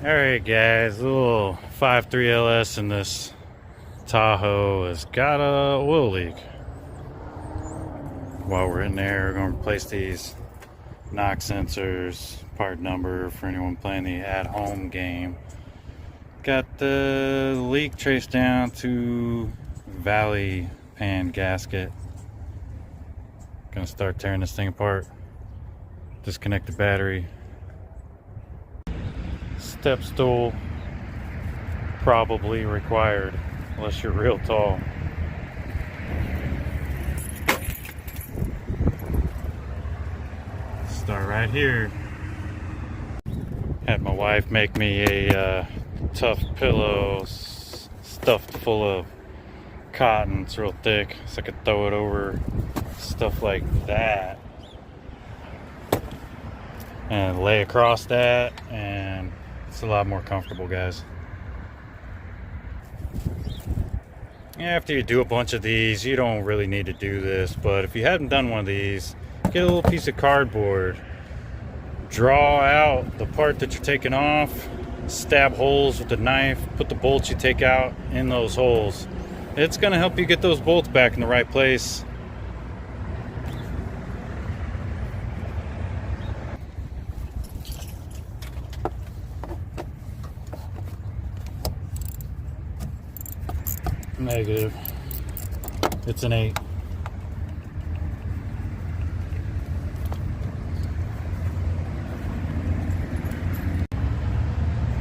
Alright guys, a little 5.3 LS in this Tahoe has got a oil leak. While we're in there, we're going to replace these knock sensors, part number for anyone playing the at-home game. Got the leak traced down to valley pan gasket. Gonna start tearing this thing apart. Disconnect the battery. Step stool probably required unless you're real tall. Start right here. Had my wife make me a tough pillow stuffed full of cotton. It's real thick, so I could throw it over stuff like that and lay across that, and it's a lot more comfortable, guys. After you do a bunch of these, you don't really need to do this, but if you haven't done one of these, get a little piece of cardboard, draw out the part that you're taking off, stab holes with the knife, put the bolts you take out in those holes. It's going to help you get those bolts back in the right place. Negative. It's an 8.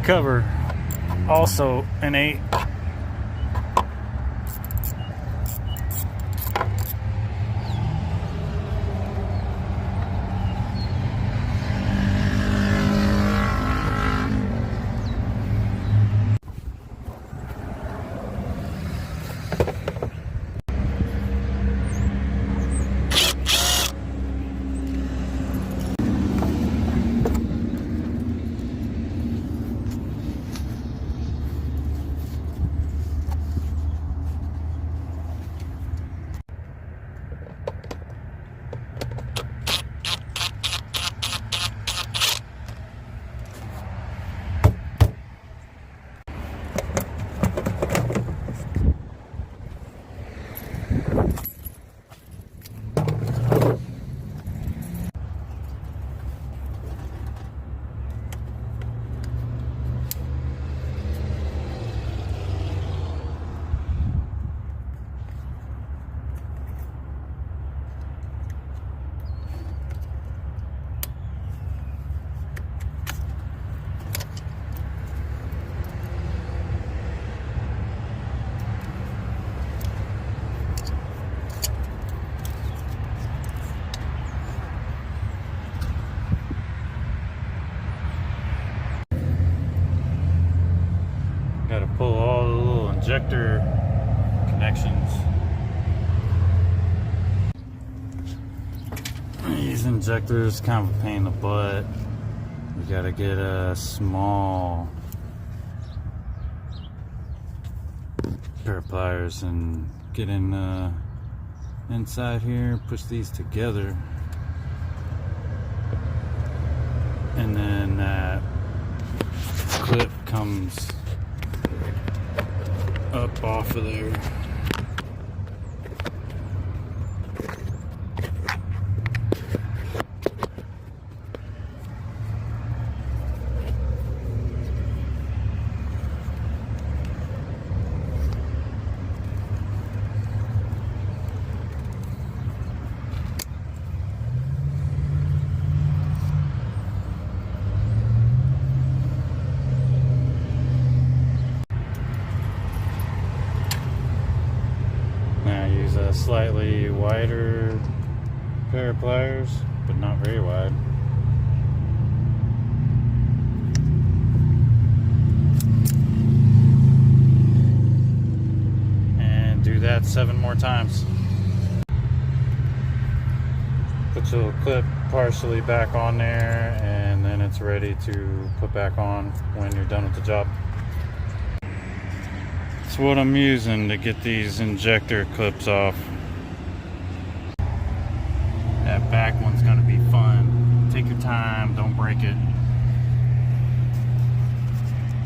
Cover, also an 8. Got to pull all the little injector connections. These injectors kind of a pain in the butt. We got to get a small pair of pliers and get in inside here, push these together, and then that clip comes up off of there. Use a slightly wider pair of pliers, but not very wide. And do that 7 more times. Put your clip partially back on there, and then it's ready to put back on when you're done with the job. That's what I'm using to get these injector clips off. That back one's gonna be fun. Take your time, don't break it.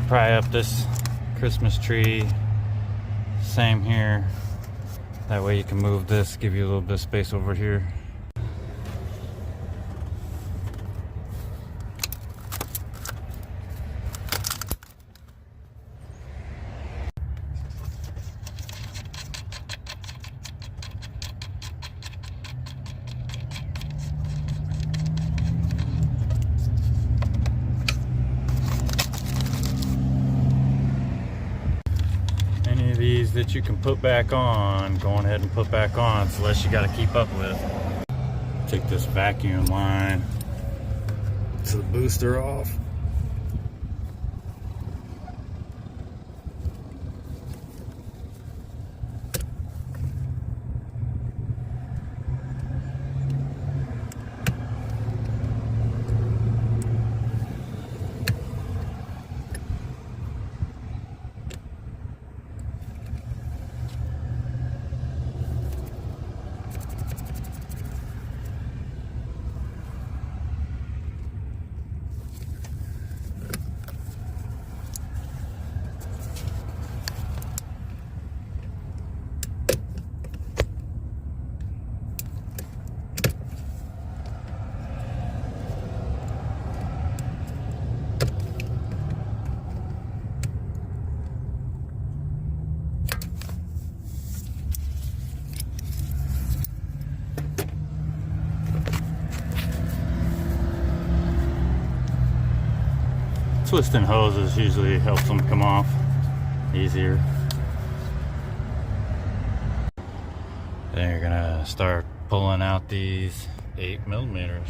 pry up this Christmas tree. Same here. That way you can move this, give you a little bit of space over here. These that you can put back on, going ahead and put back on, it's less you got to keep up with. Take this vacuum line to the booster off. Twisting hoses usually helps them come off easier. Then you're gonna start pulling out these 8mm.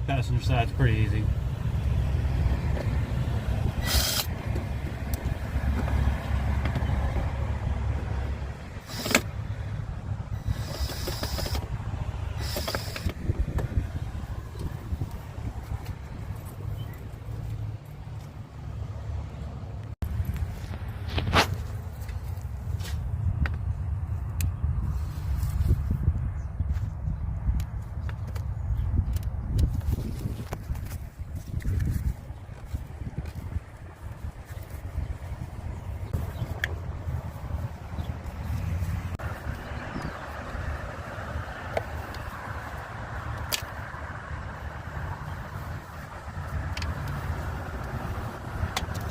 Passenger side's pretty easy.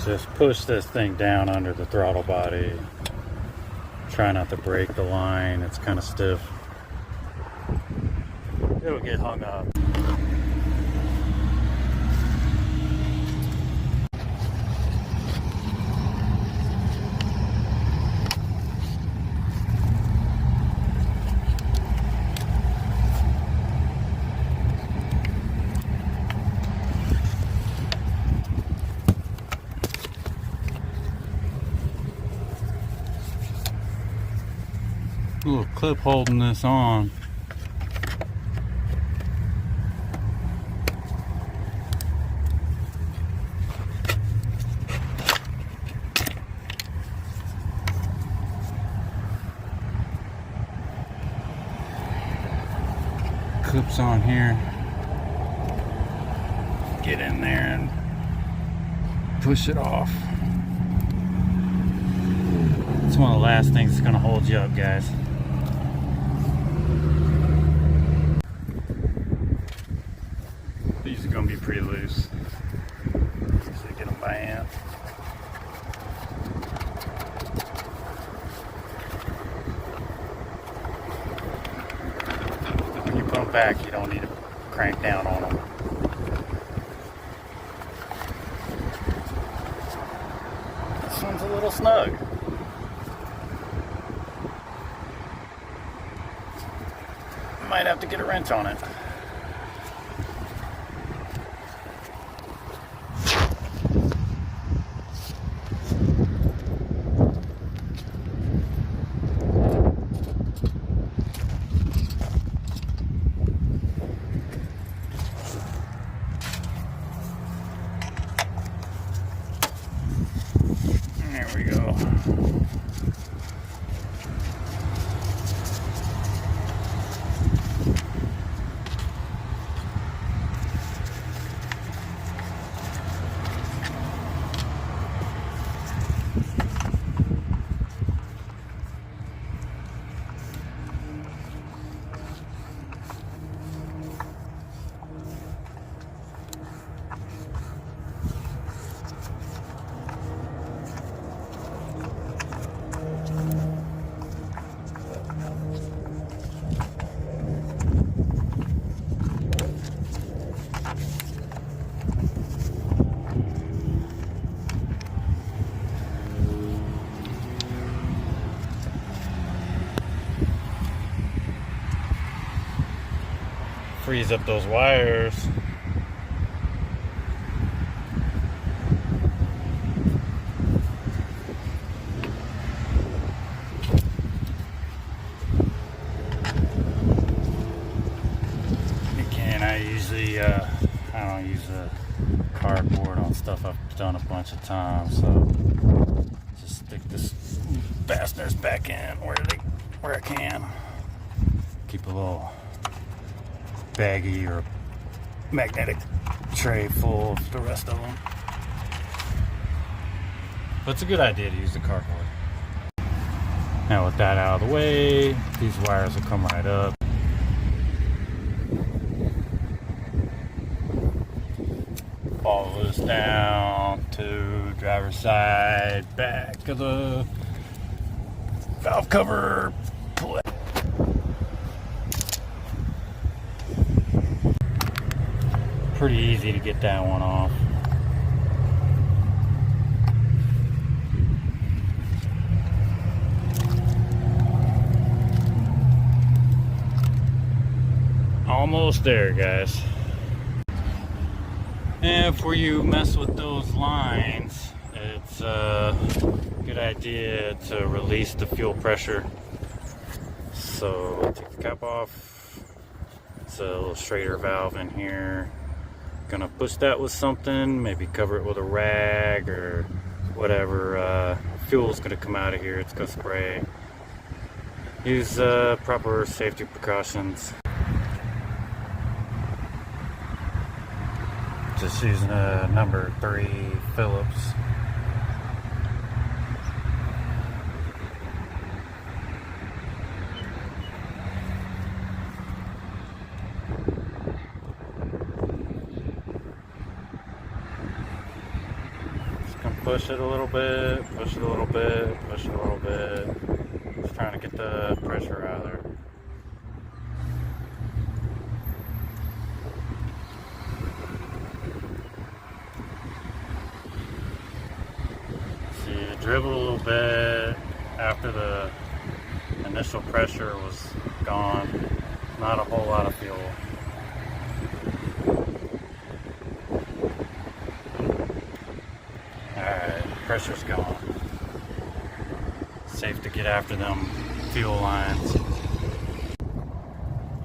Just push this thing down under the throttle body. Try not to break the line, it's kind of stiff. It'll get hung up. Little clip holding this on. Clips on here. Get in there and push it off. It's one of the last things that's going to hold you up, guys. These are going to be pretty loose. Usually get them by hand. When you put them back, you don't need to crank down on them. a little snug. Might have to get a wrench on it. There we go. Freeze up those wires. Again, I usually I don't use a cardboard on stuff I've done a bunch of times, so just stick this fasteners back in where I can. Keep a little baggie or magnetic tray full of the rest of them. But it's a good idea to use the cardboard. Now with that out of the way, these wires will come right up. Follow this down to driver's side, back of the valve cover plate. Pretty easy to get that one off. Almost there, guys. And before you mess with those lines, it's a good idea to release the fuel pressure. So take the cap off. It's a little straighter valve in here. Gonna push that with something, maybe cover it with a rag or whatever. Fuel's gonna come out of here, it's gonna spray. Use proper safety precautions. Just using a number 3 Phillips. Push it a little bit, push it a little bit, push it a little bit. Just trying to get the pressure out of there. See, it dribbled a little bit after the initial pressure was gone. Not a whole lot of fuel. Pressure's gone. Safe to get after them fuel lines.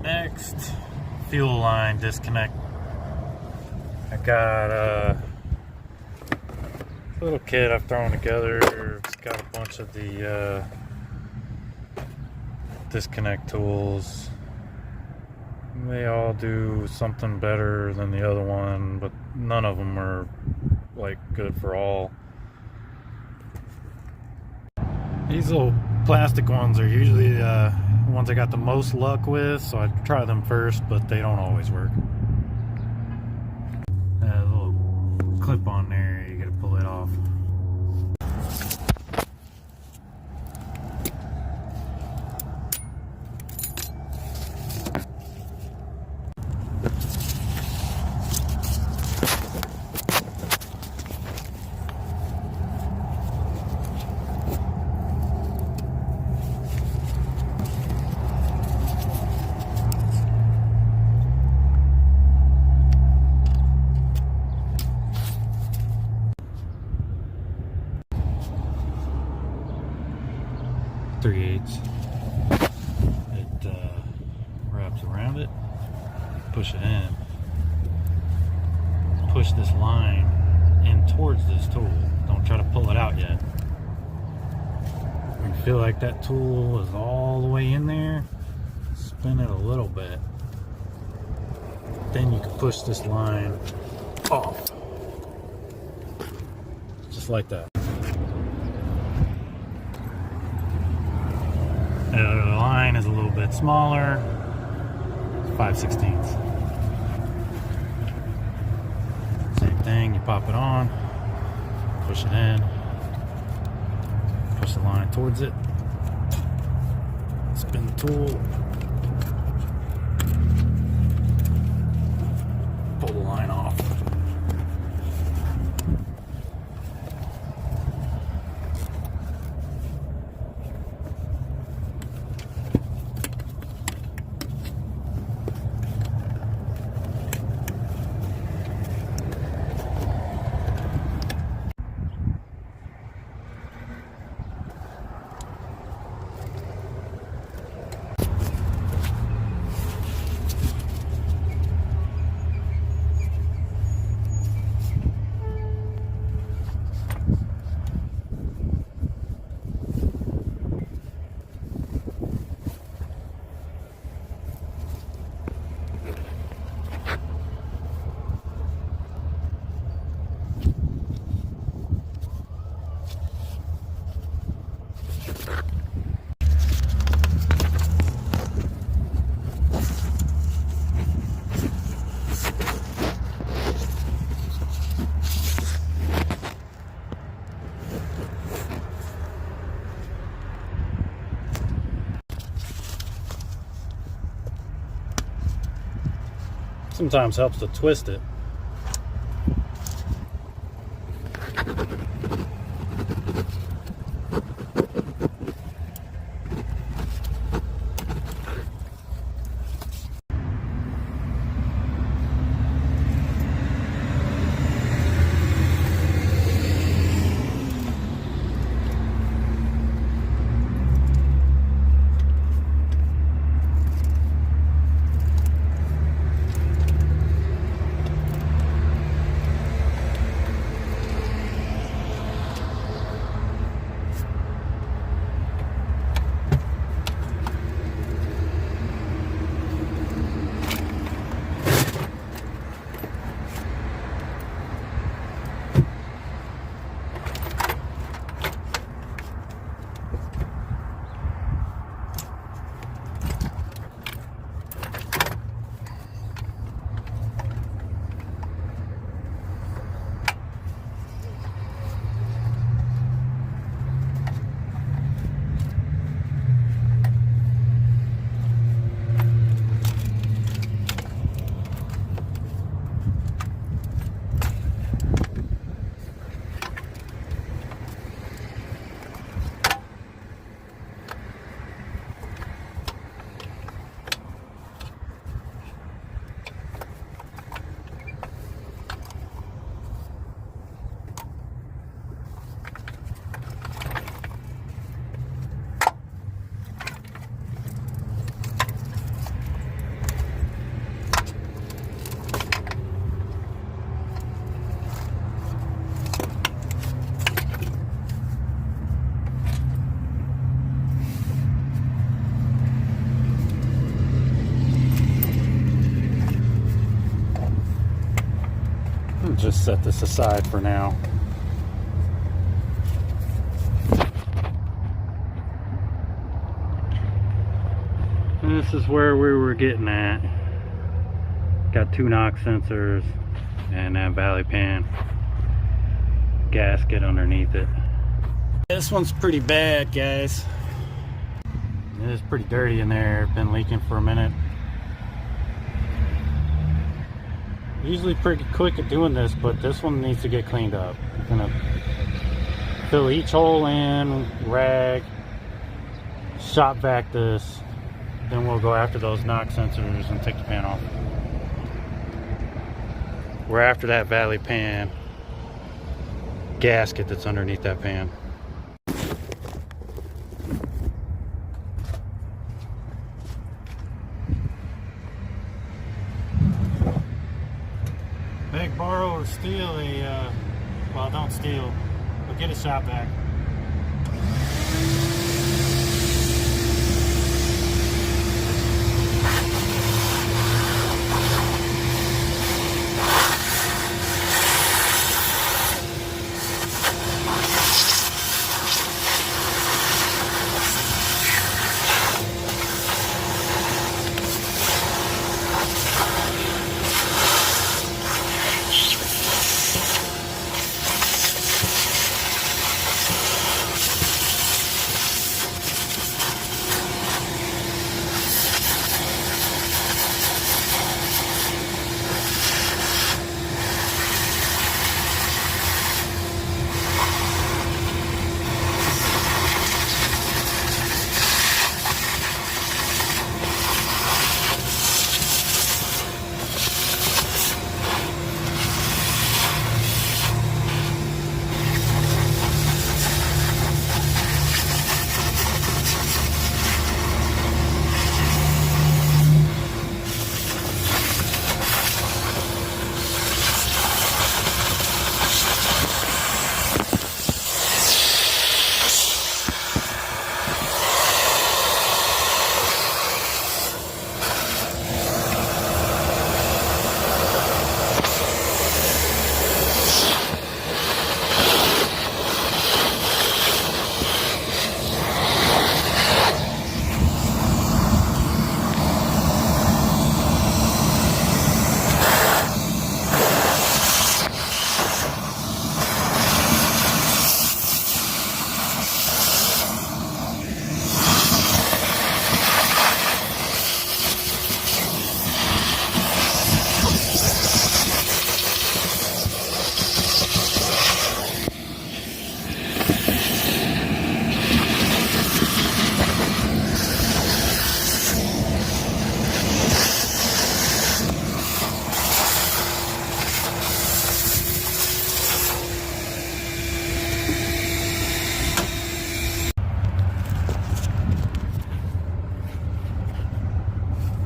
Next, fuel line disconnect. I got a little kit I've thrown together. It's got a bunch of the disconnect tools. They all do something better than the other one, but none of them are like good for all. These little plastic ones are usually the ones I got the most luck with, so I try them first, but they don't always work. A little clip on there, you gotta pull it off. 3/8. It wraps around it. Push it in. Push this line in towards this tool. Don't try to pull it out yet. When you feel like that tool is all the way in there, spin it a little bit. Then you can push this line off. Just like that. The line is a little bit smaller. It's 5/16. Same thing, you pop it on, push it in, push the line towards it, spin the tool, pull the line off. Sometimes helps to twist it. Just set this aside for now. And this is where we were getting at. Got 2 knock sensors and that valley pan gasket underneath it. This one's pretty bad, guys. It is pretty dirty in there. Been leaking for a minute. Usually pretty quick at doing this, but this one needs to get cleaned up. I'm gonna fill each hole in, rag, shop vac this, then we'll go after those knock sensors and take the pan off. We're after that valley pan gasket that's underneath that pan. steal a, well, don't steal, but get a shop vac.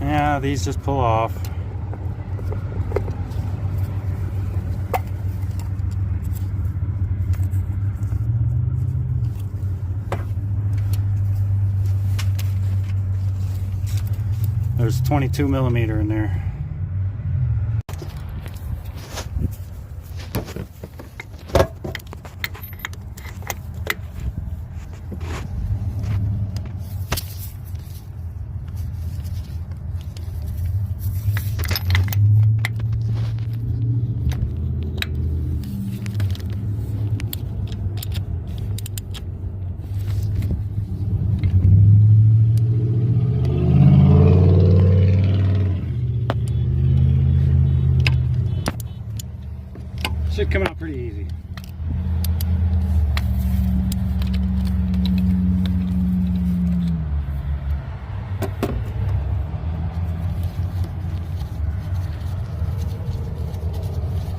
Yeah, these just pull off. There's 22 millimeter in there. Should come out pretty easy.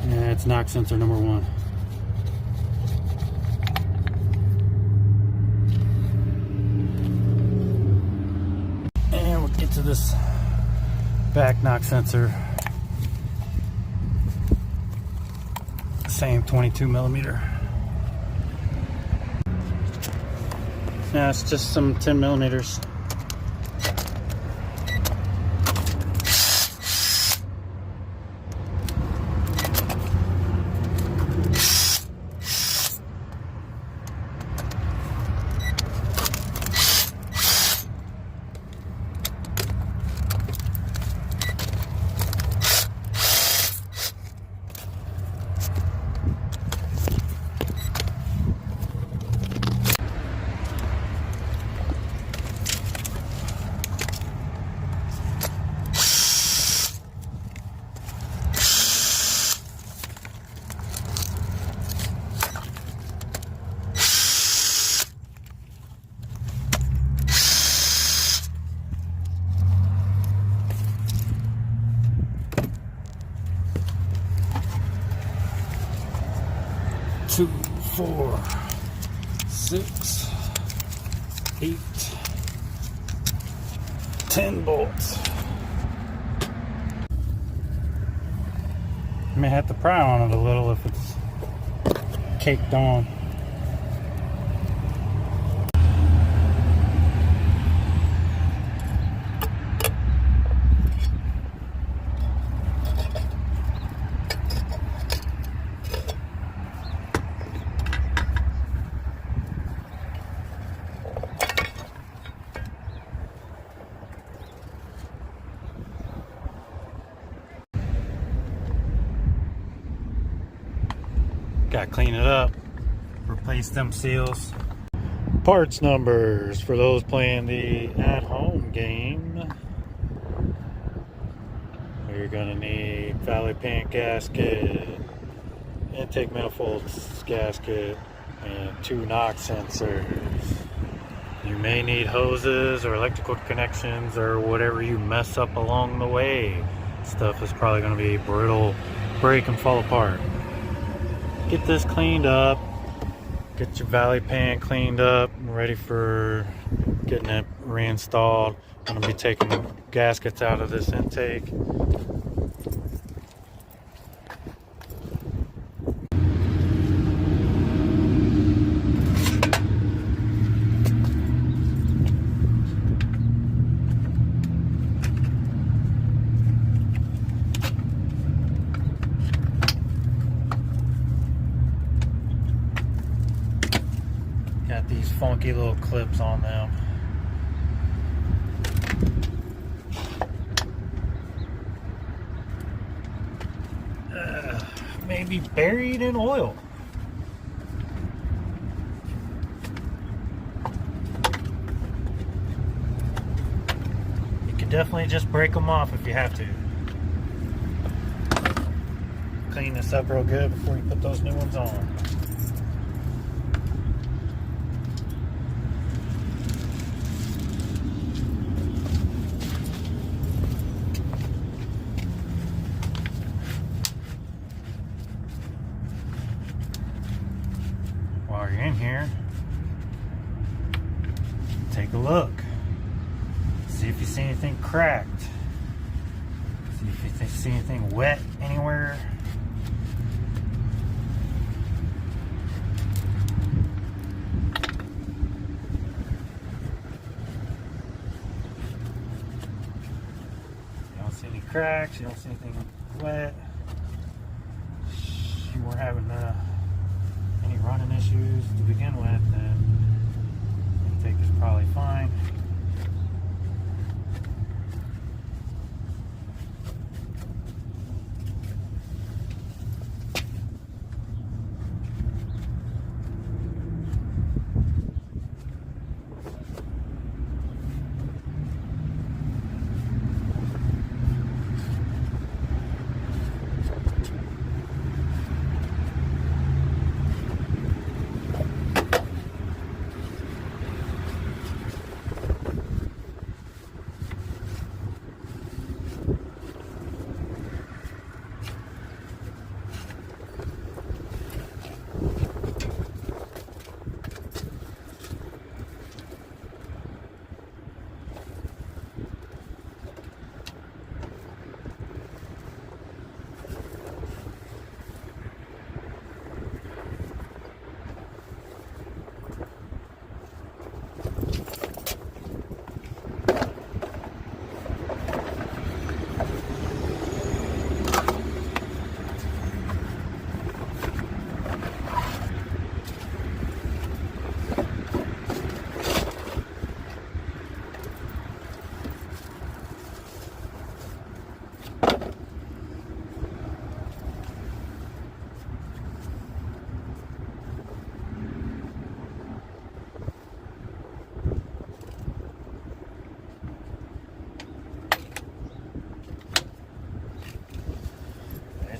Yeah, it's knock sensor number 1. And we'll get to this back knock sensor. Same 22 millimeter. Yeah, it's just some 10 millimeters. Two, 4, 6, 8, 10 bolts. may have to pry on it a little if it's caked on. Got to clean it up, replace them seals. Parts numbers for those playing the at-home game. You're gonna need valley pant gasket, intake manifold gasket, and 2 knock sensors. You may need hoses or electrical connections or whatever you mess up along the way. Stuff is probably gonna be brittle, break and fall apart. Get this cleaned up, get your valley pan cleaned up, ready for getting it reinstalled. I'm going to be taking the gaskets out of this intake. Got these funky little clips on them. Maybe buried in oil. You could definitely just break them off if you have to. Clean this up real good before you put those new ones on. While you're in here, take a look. See if you see anything cracked. See if you see anything wet anywhere. You don't see any cracks, you don't see anything wet. You weren't having any running issues to begin with, then intake is probably fine.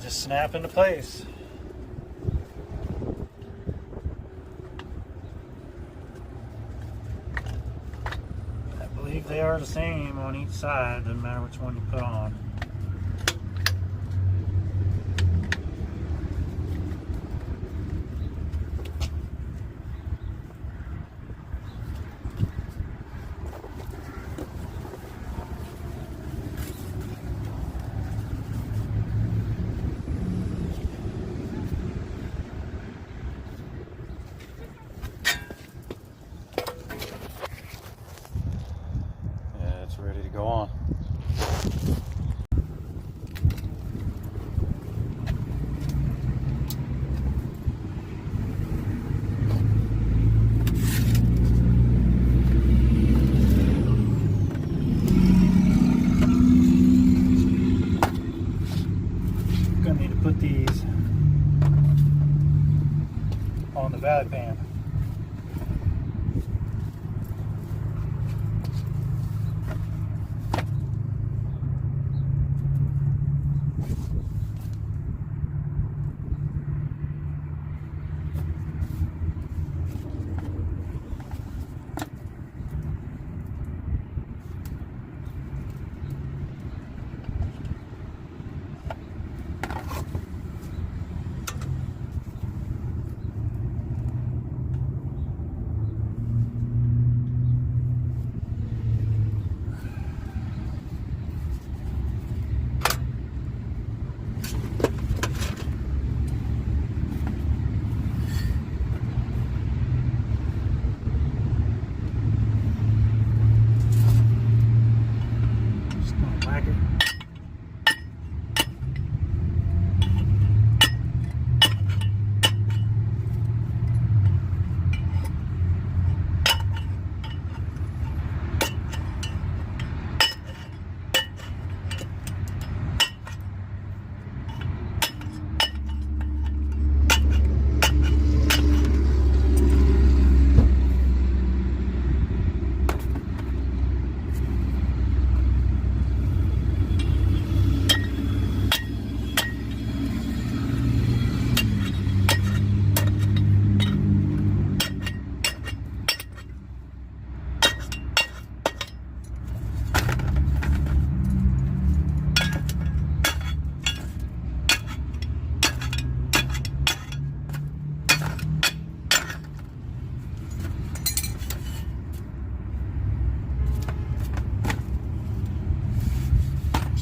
Just snap into place. I believe they are the same on each side, doesn't matter which one you put on. on the valley pan.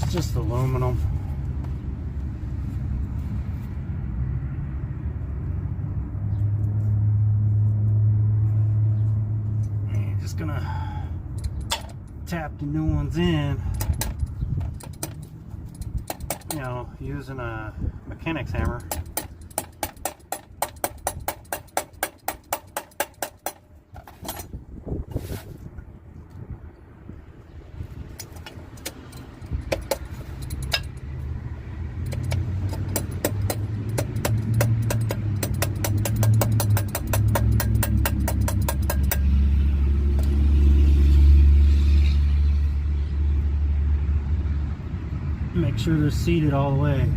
Just aluminum. And just gonna tap the new ones in, you know, using a mechanic's hammer. Make sure they're seated all the way.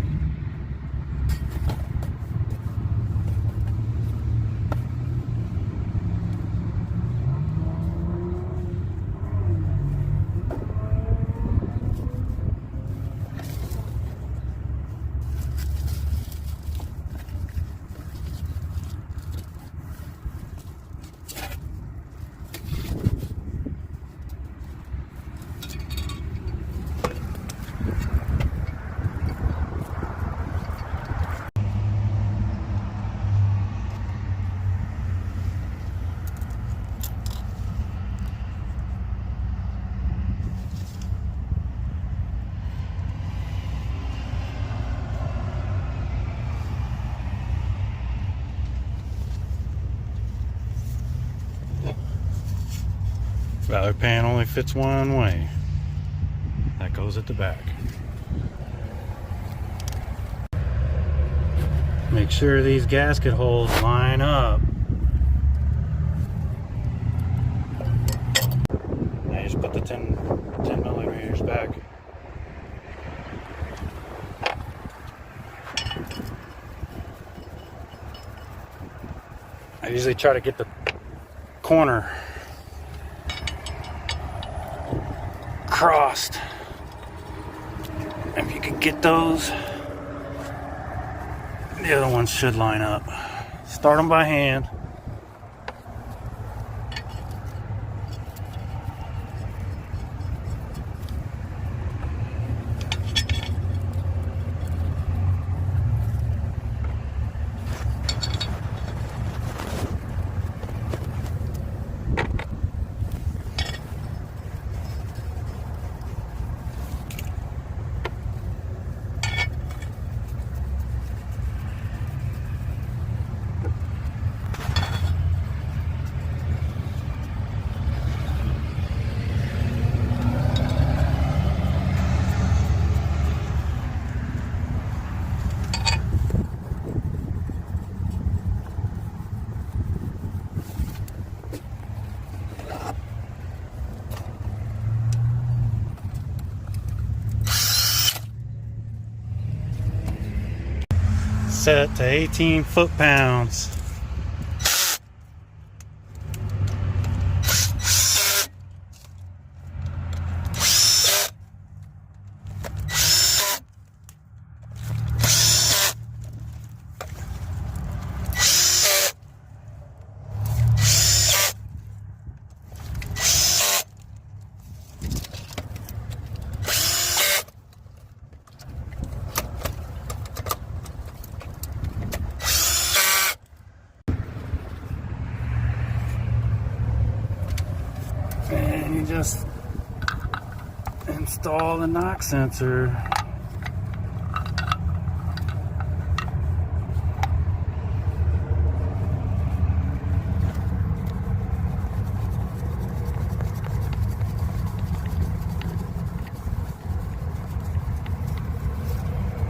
Valley pan only fits one way. That goes at the back. Make sure these gasket holes line up. Now you just put the 10 millimeters back. I usually try to get the corner crossed. If you can get those, the other ones should line up. Start them by hand. set to 18 foot-pounds. And you just install the knock sensor.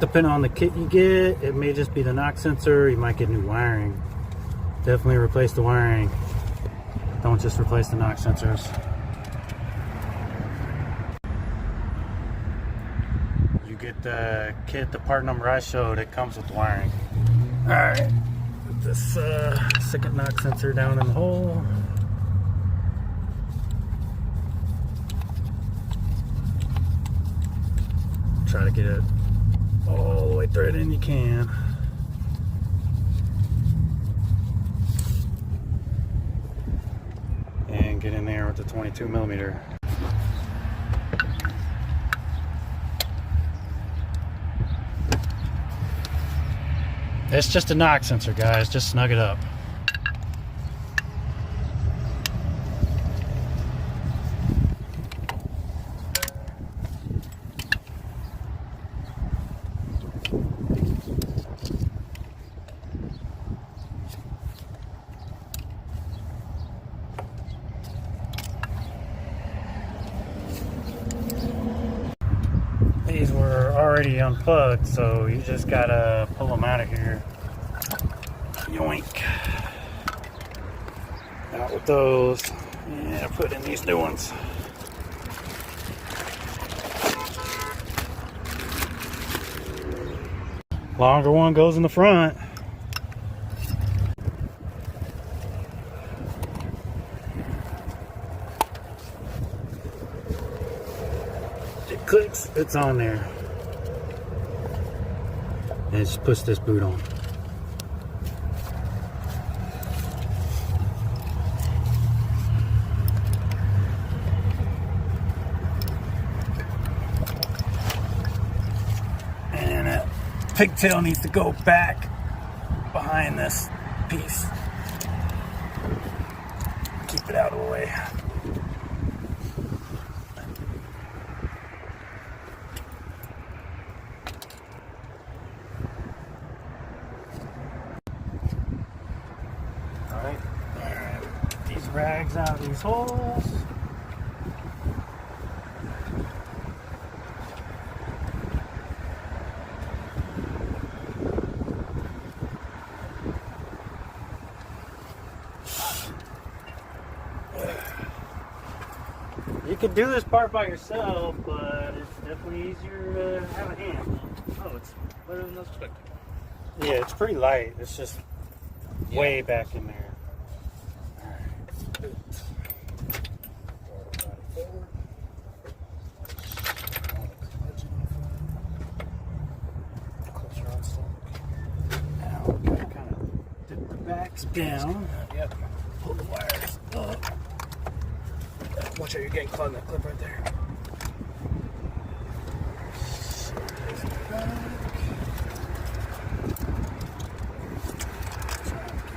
Depending on the kit you get, it may just be the knock sensor. You might get new wiring. Definitely replace the wiring. Don't just replace the knock sensors. You get the kit, the part number I showed, it comes with wiring. Alright, put this second knock sensor down in the hole. Try to get it all the way thread in you can. And get in there with the 22mm. It's just a knock sensor, guys. Just snug it up. These were already unplugged, so you just gotta pull them out of here. Yoink. Out with those. Yeah, put in these new ones. Longer one goes in the front. It clicks, it's on there. And just push this boot on. And that pigtail needs to go back behind this piece. Keep it out of the way. Alright, get these rags out of these holes. You could do this part by yourself, but it's definitely easier to have a hand. Oh, it's better than I expected. Yeah, it's pretty light. It's just way back in there. Now we gotta kind of dip the backs down. Yep. Pull the wires up. Watch out, you're getting caught in that clip right there.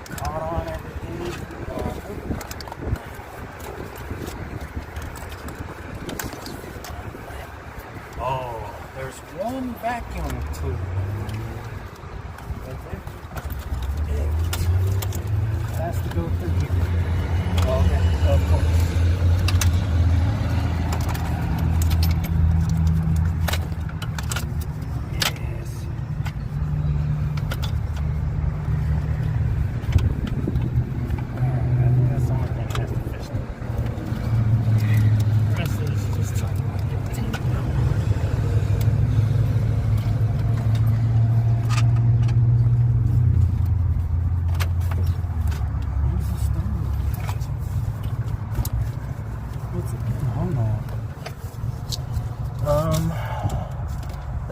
Caught on everything. Oh, there's one vacuum tool. Right there. It has to go through here. Okay, of course.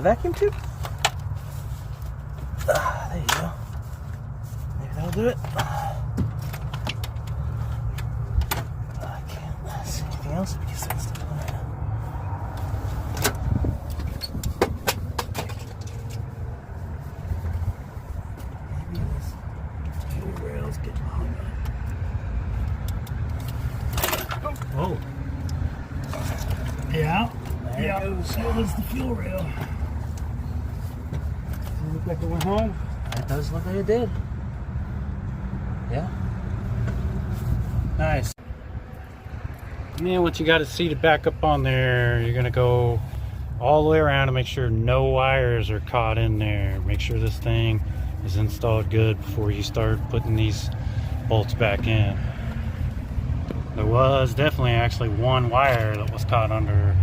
vacuum tube? There you go. Maybe that'll do it. I can't see anything else because that's the plan. Maybe this fuel rail's getting hung up. Oh. Yeah. There it goes. That was the fuel rail. Does it look like it went home? It does look like it did. Yeah. Nice. And then once you got it seated back up on there, you're gonna go all the way around and make sure no wires are caught in there. Make sure this thing is installed good before you start putting these bolts back in. There was definitely actually one wire that was caught under.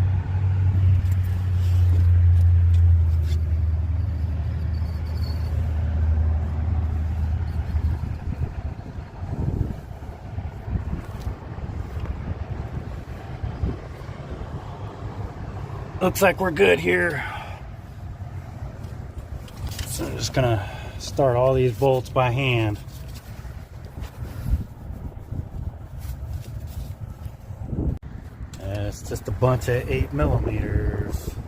Looks like we're good here. So I'm just gonna start all these bolts by hand. And it's just a bunch of 8mm.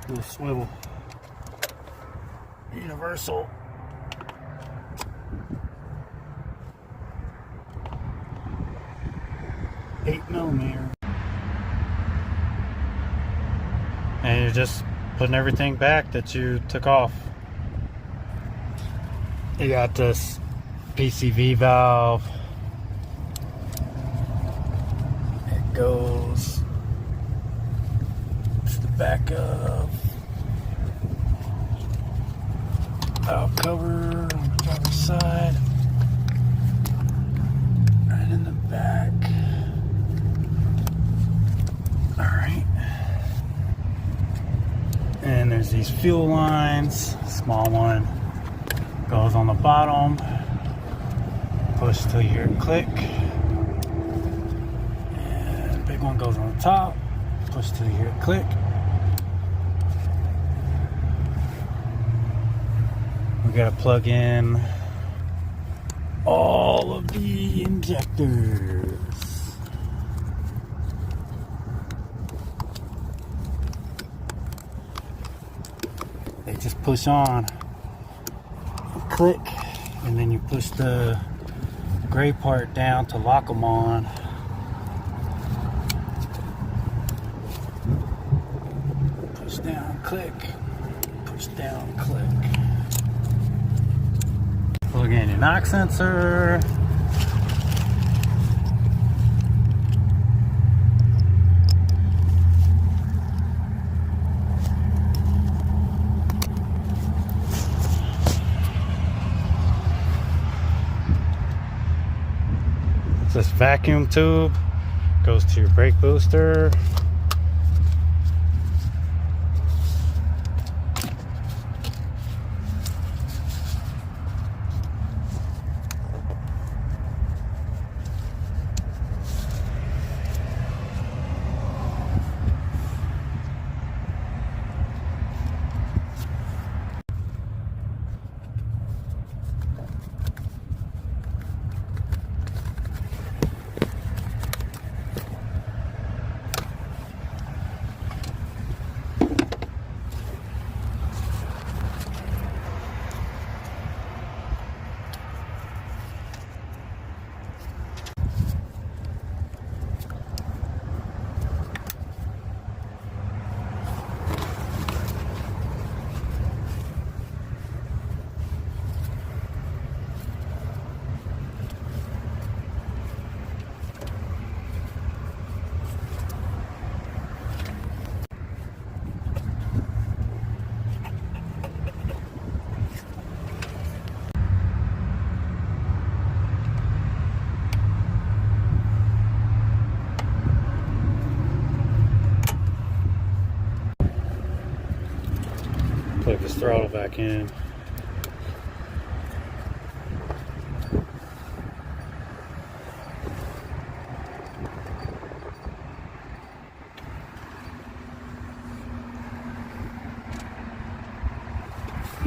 Little swivel. Universal. $8mm. And you're just putting everything back that you took off. You got this PCV valve. It goes to the back of valve cover on the driver's side. Right in the back. Alright. And there's these fuel lines. Small one goes on the bottom. Push till you hear it click. And big one goes on the top. Push till you hear it click. We gotta plug in all of the injectors. They just push on, click, and then you push the gray part down to lock them on. Push down, click, push down, click. Plug in your knock sensor. This vacuum tube goes to your brake booster. Plug this throttle back in.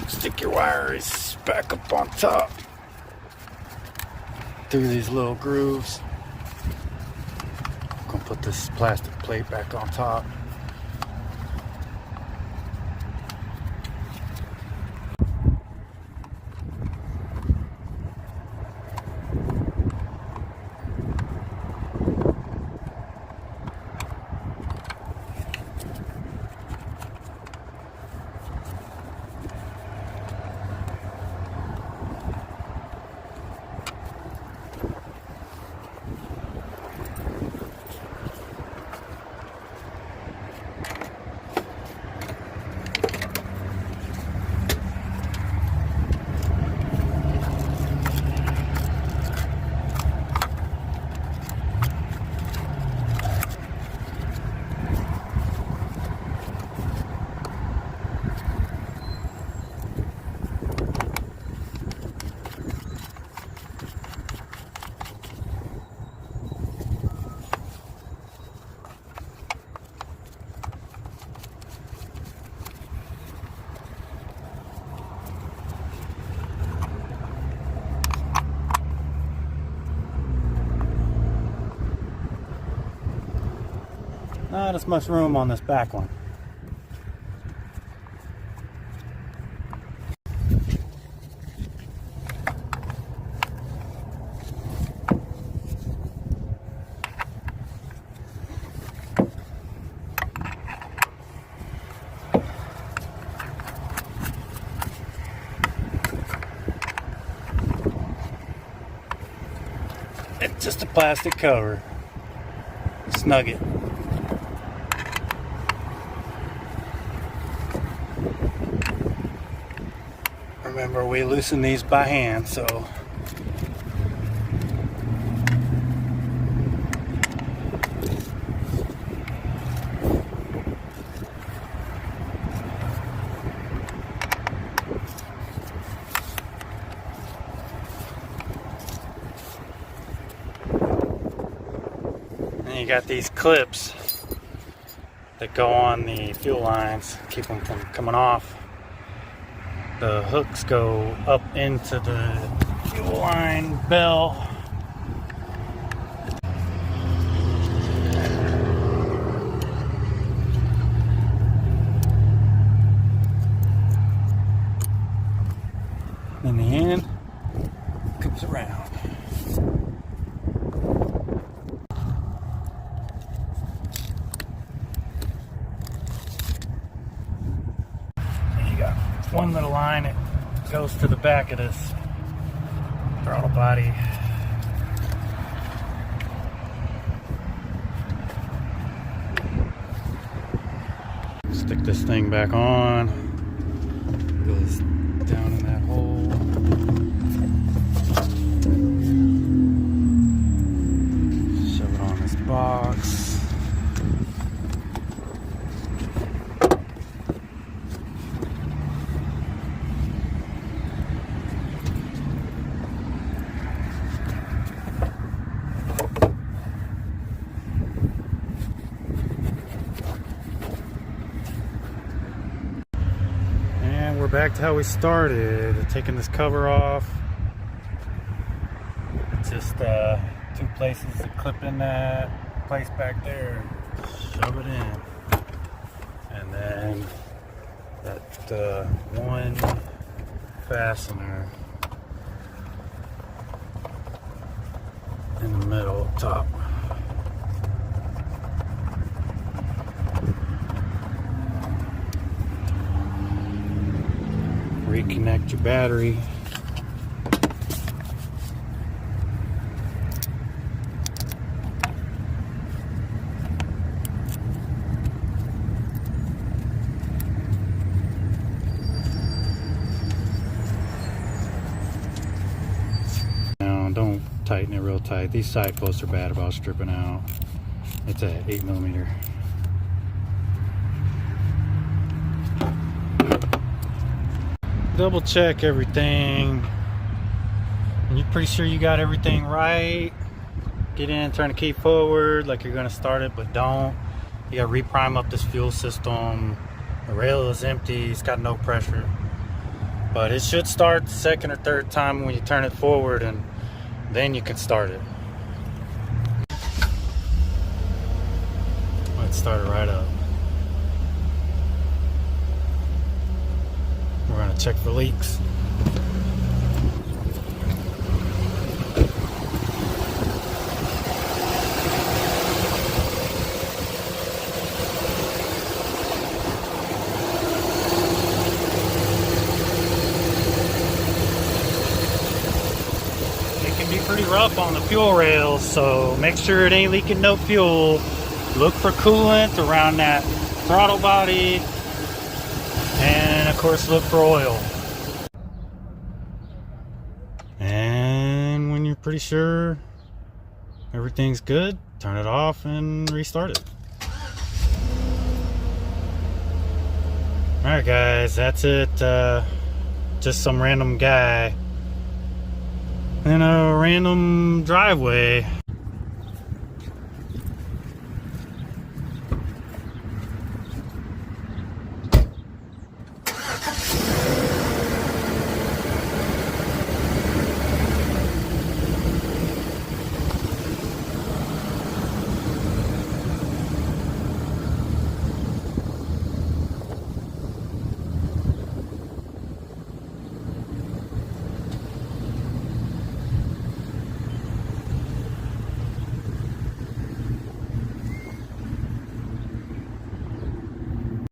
Stick your wires back up on top through these little grooves. I'm gonna put this plastic plate back on top. Not as much room on this back one. It's just a plastic cover. Snug it. Remember, we loosen these by hand, so and you got these clips that go on the fuel lines, keep them from coming off. The hooks go up into the fuel line bell. In the end, comes around. One little line that goes to the back of this throttle body. Stick this thing back on. Goes down in that hole. Shove it on this box. We're back to how we started, taking this cover off. Just two places to clip in that place back there, shove it in, and then that one fastener in the middle up top. Reconnect your battery. Now don't tighten it real tight. These side posts are bad about stripping out. It's a 8mm. double check everything. And you're pretty sure you got everything right. Get in, turn the key forward like you're gonna start it, but don't. You gotta reprime up this fuel system. The rail is empty, it's got no pressure. But it should start the second or third time when you turn it forward, and then you can start it. Let's start it right up. We're gonna check for leaks. It can be pretty rough on the fuel rails, so make sure it ain't leaking no fuel. Look for coolant around that throttle body, and of course look for oil. And when you're pretty sure everything's good, turn it off and restart it. Alright guys, that's it. Just some random guy in a random driveway